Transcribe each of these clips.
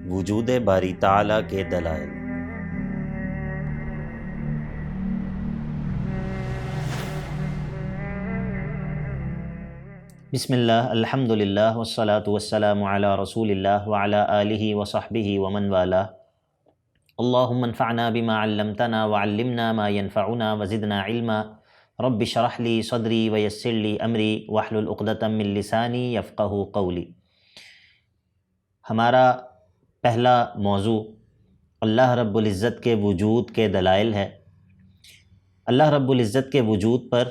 وجود باری تعالیٰ کے دلائل۔ بسم اللہ، الحمد للہ، والصلاة والسلام علی رسول اللہ وعلی آلہ وصحبہ ومن والاه۔ اللہم انفعنا بما علمتنا وعلمنا ما ينفعنا وزدنا علما، رب اشرح لی صدری ویسر لی امری واحلل عقدۃ من لسانی یفقہوا قولی۔ ہمارا پہلا موضوع اللہ رب العزت کے وجود کے دلائل ہے۔ اللہ رب العزت کے وجود پر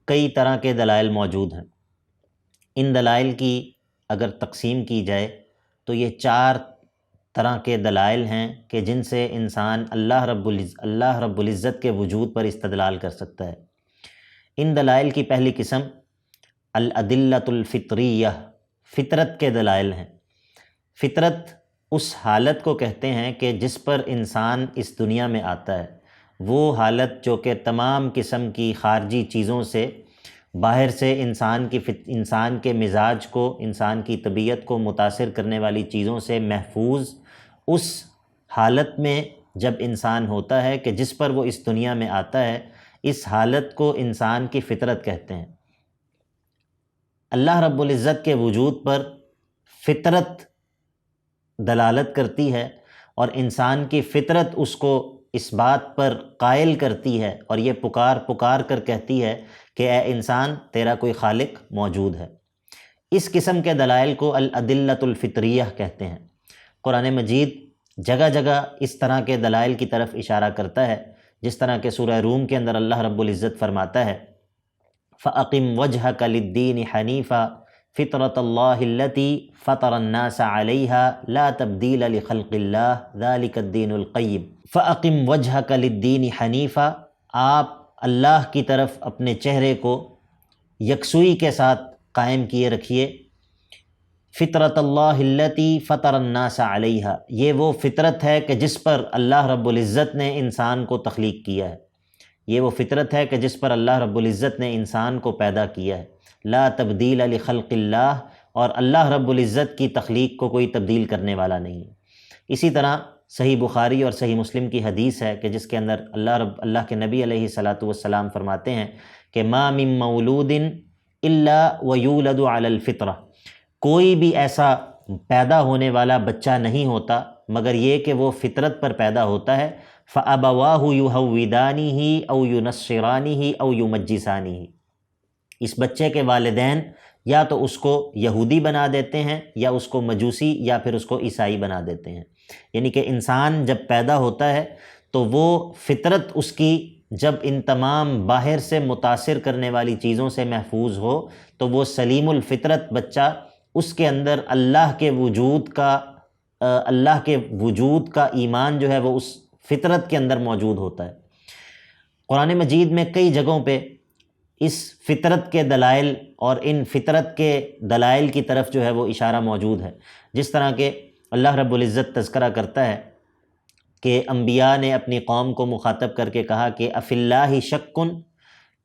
کئی طرح کے دلائل موجود ہیں۔ ان دلائل کی اگر تقسیم کی جائے تو یہ 4 طرح کے دلائل ہیں کہ جن سے انسان اللہ رب العزت کے وجود پر استدلال کر سکتا ہے۔ ان دلائل کی پہلی قسم الادلۃ الفطریہ، فطرت کے دلائل ہیں۔ فطرت اس حالت کو کہتے ہیں کہ جس پر انسان اس دنیا میں آتا ہے، وہ حالت جو کہ تمام قسم کی خارجی چیزوں سے، باہر سے انسان کے مزاج کو، انسان کی طبیعت کو متاثر کرنے والی چیزوں سے محفوظ اس حالت میں جب انسان ہوتا ہے کہ جس پر وہ اس دنیا میں آتا ہے، اس حالت کو انسان کی فطرت کہتے ہیں۔ اللہ رب العزت کے وجود پر فطرت دلالت کرتی ہے اور انسان کی فطرت اس کو اس بات پر قائل کرتی ہے اور یہ پکار کر کہتی ہے کہ اے انسان، تیرا کوئی خالق موجود ہے۔ اس قسم کے دلائل کو الادلۃ الفطریہ کہتے ہیں۔ قرآن مجید جگہ جگہ اس طرح کے دلائل کی طرف اشارہ کرتا ہے، جس طرح کہ سورہ روم کے اندر اللہ رب العزت فرماتا ہے فَأَقِمْ وَجْهَكَ لِلدِّينِ حَنِيفًا فِطْرَةَ اللَّهِ الَّتِي فَطَرَ النَّاسَ عَلَيْهَا لَا تَبْدِيلَ لِخَلْقِ اللَّهِ ذَلِكَ الدِّينُ الْقَيِّمُ۔ فَأَقِمْ وَجْهَكَ لِلدِّينِ حَنِيفًا، آپ اللہ کی طرف اپنے چہرے کو یکسوئی کے ساتھ قائم کیے رکھیے۔ فطرت اللہ التی فطر الناس علیہا، یہ وہ فطرت ہے کہ جس پر اللہ رب العزت نے انسان کو تخلیق کیا ہے۔ یہ وہ فطرت ہے کہ جس پر اللہ رب العزت نے انسان کو پیدا کیا ہے۔ لا تبدیل لخلق اللہ، اور اللہ رب العزت کی تخلیق کو کوئی تبدیل کرنے والا نہیں ہے۔ اسی طرح صحیح بخاری اور صحیح مسلم کی حدیث ہے کہ جس کے اندر اللہ کے نبی علیہ الصلاۃ والسلام فرماتے ہیں کہ ما من مولود الا ویولد علی الفطرہ، کوئی بھی ایسا پیدا ہونے والا بچہ نہیں ہوتا مگر یہ کہ وہ فطرت پر پیدا ہوتا ہے۔ فَأَبَوَاهُ يُهَوِّدَانِهِ أَوْ يُنَصِّرَانِهِ أَوْ يُمَجِّسَانِهِ، اس بچے کے والدین یا تو اس کو یہودی بنا دیتے ہیں یا اس کو مجوسی یا پھر اس کو عیسائی بنا دیتے ہیں۔ یعنی کہ انسان جب پیدا ہوتا ہے تو وہ فطرت اس کی جب ان تمام باہر سے متاثر کرنے والی چیزوں سے محفوظ ہو تو وہ سلیم الفطرت بچہ، اس کے اندر اللہ کے وجود کا ایمان جو ہے وہ اس فطرت کے اندر موجود ہوتا ہے۔ قرآن مجید میں کئی جگہوں پہ اس فطرت کے دلائل اور ان فطرت کے دلائل کی طرف جو ہے وہ اشارہ موجود ہے، جس طرح کہ اللہ رب العزت تذکرہ کرتا ہے کہ انبیاء نے اپنی قوم کو مخاطب کر کے کہا کہ افی اللہ شک،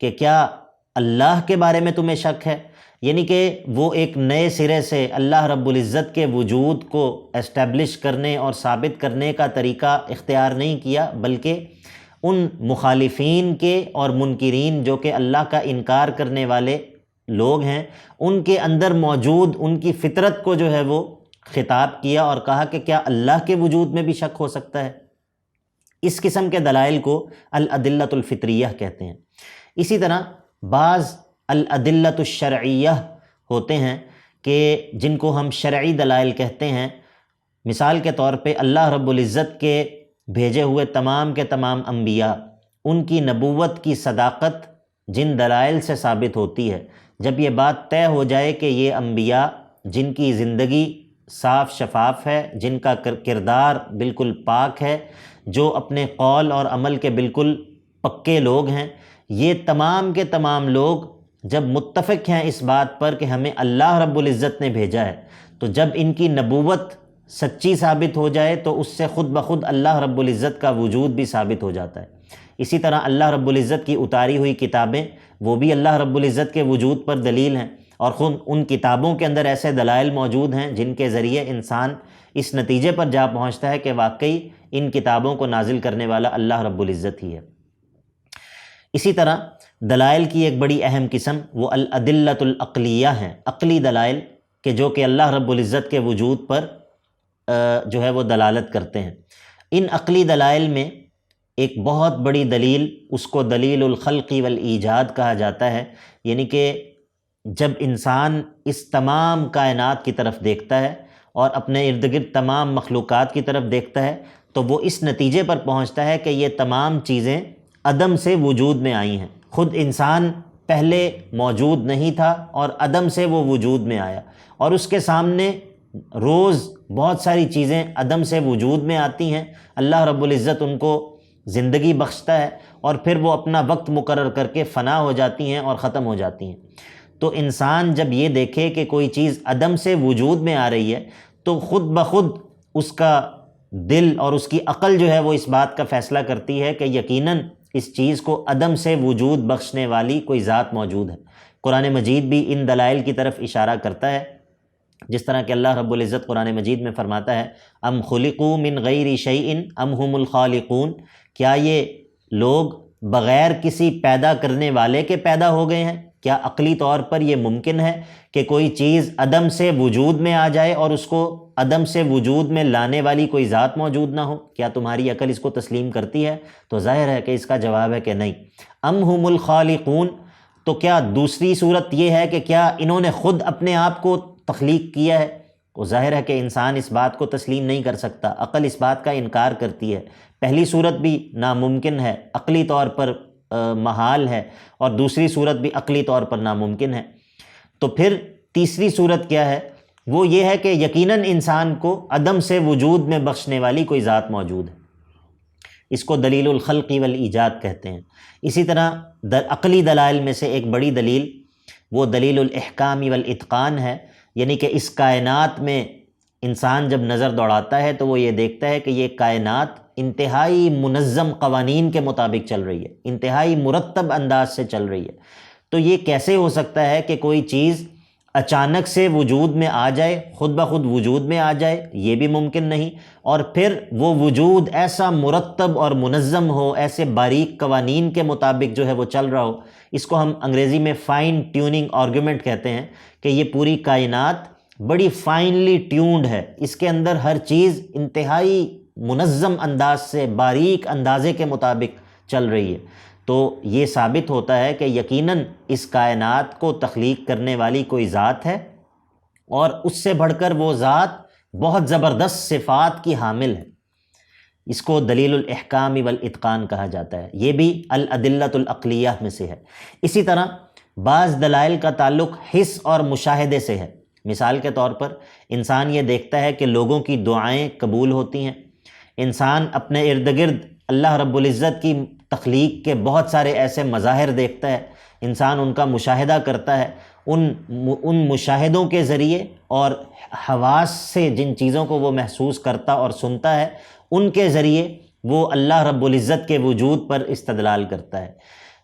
کہ کیا اللہ کے بارے میں تمہیں شک ہے؟ یعنی کہ وہ ایک نئے سرے سے اللہ رب العزت کے وجود کو اسٹیبلش کرنے اور ثابت کرنے کا طریقہ اختیار نہیں کیا، بلکہ ان مخالفین کے اور منکرین جو کہ اللہ کا انکار کرنے والے لوگ ہیں، ان کے اندر موجود ان کی فطرت کو جو ہے وہ خطاب کیا اور کہا کہ کیا اللہ کے وجود میں بھی شک ہو سکتا ہے؟ اس قسم کے دلائل کو الادلۃ الفطریہ کہتے ہیں۔ اسی طرح بعض الادلۃ الشرعیہ ہوتے ہیں کہ جن کو ہم شرعی دلائل کہتے ہیں۔ مثال کے طور پہ اللہ رب العزت کے بھیجے ہوئے تمام کے تمام انبیاء، ان کی نبوت کی صداقت جن دلائل سے ثابت ہوتی ہے، جب یہ بات طے ہو جائے کہ یہ انبیاء جن کی زندگی صاف شفاف ہے، جن کا کردار بالکل پاک ہے، جو اپنے قول اور عمل کے بالکل پکے لوگ ہیں، یہ تمام کے تمام لوگ جب متفق ہیں اس بات پر کہ ہمیں اللہ رب العزت نے بھیجا ہے، تو جب ان کی نبوت سچی ثابت ہو جائے تو اس سے خود بخود اللہ رب العزت کا وجود بھی ثابت ہو جاتا ہے۔ اسی طرح اللہ رب العزت کی اتاری ہوئی کتابیں، وہ بھی اللہ رب العزت کے وجود پر دلیل ہیں۔ اور خود ان کتابوں کے اندر ایسے دلائل موجود ہیں جن کے ذریعے انسان اس نتیجے پر جا پہنچتا ہے کہ واقعی ان کتابوں کو نازل کرنے والا اللہ رب العزت ہی ہے۔ اسی طرح دلائل کی ایک بڑی اہم قسم وہ الادلۃ العقلیہ ہیں، عقلی دلائل کہ جو کہ اللہ رب العزت کے وجود پر جو ہے وہ دلالت کرتے ہیں۔ ان عقلی دلائل میں ایک بہت بڑی دلیل، اس کو دلیل الخلق والایجاد کہا جاتا ہے، یعنی کہ جب انسان اس تمام کائنات کی طرف دیکھتا ہے اور اپنے ارد گرد تمام مخلوقات کی طرف دیکھتا ہے تو وہ اس نتیجے پر پہنچتا ہے کہ یہ تمام چیزیں عدم سے وجود میں آئی ہیں۔ خود انسان پہلے موجود نہیں تھا اور عدم سے وہ وجود میں آیا، اور اس کے سامنے روز بہت ساری چیزیں عدم سے وجود میں آتی ہیں۔ اللہ رب العزت ان کو زندگی بخشتا ہے اور پھر وہ اپنا وقت مقرر کر کے فنا ہو جاتی ہیں اور ختم ہو جاتی ہیں۔ تو انسان جب یہ دیکھے کہ کوئی چیز عدم سے وجود میں آ رہی ہے تو خود بخود اس کا دل اور اس کی عقل جو ہے وہ اس بات کا فیصلہ کرتی ہے کہ یقیناً اس چیز کو عدم سے وجود بخشنے والی کوئی ذات موجود ہے۔ قرآن مجید بھی ان دلائل کی طرف اشارہ کرتا ہے، جس طرح کہ اللہ رب العزت قرآن مجید میں فرماتا ہے ام خلقوا من غیر شیء ام هم الخالقون، کیا یہ لوگ بغیر کسی پیدا کرنے والے کے پیدا ہو گئے ہیں؟ کیا عقلی طور پر یہ ممکن ہے کہ کوئی چیز عدم سے وجود میں آ جائے اور اس کو عدم سے وجود میں لانے والی کوئی ذات موجود نہ ہو؟ کیا تمہاری عقل اس کو تسلیم کرتی ہے؟ تو ظاہر ہے کہ اس کا جواب ہے کہ نہیں۔ ام هم الخالقون، تو کیا دوسری صورت یہ ہے کہ کیا انہوں نے خود اپنے آپ کو تخلیق کیا ہے؟ تو ظاہر ہے کہ انسان اس بات کو تسلیم نہیں کر سکتا، عقل اس بات کا انکار کرتی ہے۔ پہلی صورت بھی ناممکن ہے، عقلی طور پر محال ہے، اور دوسری صورت بھی عقلی طور پر ناممکن ہے۔ تو پھر تیسری صورت کیا ہے؟ وہ یہ ہے کہ یقیناً انسان کو عدم سے وجود میں بخشنے والی کوئی ذات موجود ہے۔ اس کو دلیل الخلق والایجاد کہتے ہیں۔ اسی طرح عقلی دلائل میں سے ایک بڑی دلیل وہ دلیل الاحکام والاتقان ہے، یعنی کہ اس کائنات میں انسان جب نظر دوڑاتا ہے تو وہ یہ دیکھتا ہے کہ یہ کائنات انتہائی منظم قوانین کے مطابق چل رہی ہے، انتہائی مرتب انداز سے چل رہی ہے۔ تو یہ کیسے ہو سکتا ہے کہ کوئی چیز اچانک سے وجود میں آ جائے، خود بخود وجود میں آ جائے؟ یہ بھی ممکن نہیں، اور پھر وہ وجود ایسا مرتب اور منظم ہو، ایسے باریک قوانین کے مطابق جو ہے وہ چل رہا ہو۔ اس کو ہم انگریزی میں فائن ٹیوننگ آرگومنٹ کہتے ہیں کہ یہ پوری کائنات بڑی فائنلی ٹیونڈ ہے، اس کے اندر ہر چیز انتہائی منظم انداز سے باریک اندازے کے مطابق چل رہی ہے۔ تو یہ ثابت ہوتا ہے کہ یقیناً اس کائنات کو تخلیق کرنے والی کوئی ذات ہے، اور اس سے بڑھ کر وہ ذات بہت زبردست صفات کی حامل ہے۔ اس کو دلیل الاحکام والاتقان کہا جاتا ہے، یہ بھی الادلۃ العقلیہ میں سے ہے۔ اسی طرح بعض دلائل کا تعلق حس اور مشاہدے سے ہے۔ مثال کے طور پر انسان یہ دیکھتا ہے کہ لوگوں کی دعائیں قبول ہوتی ہیں۔ انسان اپنے ارد گرد اللہ رب العزت کی تخلیق کے بہت سارے ایسے مظاہر دیکھتا ہے، انسان ان کا مشاہدہ کرتا ہے، ان مشاہدوں کے ذریعے اور حواس سے جن چیزوں کو وہ محسوس کرتا اور سنتا ہے ان کے ذریعے وہ اللہ رب العزت کے وجود پر استدلال کرتا ہے۔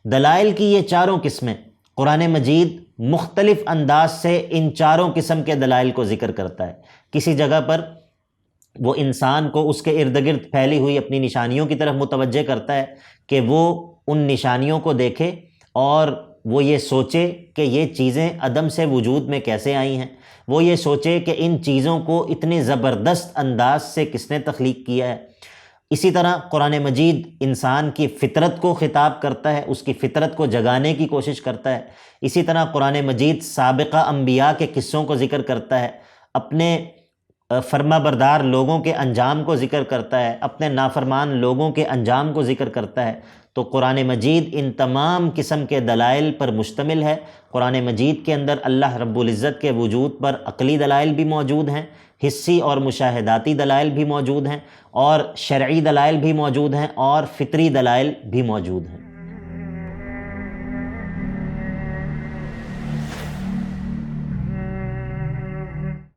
دلائل کی یہ چاروں قسمیں قرآن مجید مختلف انداز سے ان چاروں قسم کے دلائل کو ذکر کرتا ہے۔ کسی جگہ پر وہ انسان کو اس کے ارد گرد پھیلی ہوئی اپنی نشانیوں کی طرف متوجہ کرتا ہے کہ وہ ان نشانیوں کو دیکھے اور وہ یہ سوچے کہ یہ چیزیں عدم سے وجود میں کیسے آئی ہیں، وہ یہ سوچے کہ ان چیزوں کو اتنے زبردست انداز سے کس نے تخلیق کیا ہے۔ اسی طرح قرآن مجید انسان کی فطرت کو خطاب کرتا ہے، اس کی فطرت کو جگانے کی کوشش کرتا ہے۔ اسی طرح قرآن مجید سابقہ انبیاء کے قصوں کو ذکر کرتا ہے، اپنے فرما بردار لوگوں کے انجام کو ذکر کرتا ہے، اپنے نافرمان لوگوں کے انجام کو ذکر کرتا ہے۔ تو قرآن مجید ان تمام قسم کے دلائل پر مشتمل ہے۔ قرآن مجید کے اندر اللہ رب العزت کے وجود پر عقلی دلائل بھی موجود ہیں، حسی اور مشاہداتی دلائل بھی موجود ہیں، اور شرعی دلائل بھی موجود ہیں، اور فطری دلائل بھی موجود ہیں۔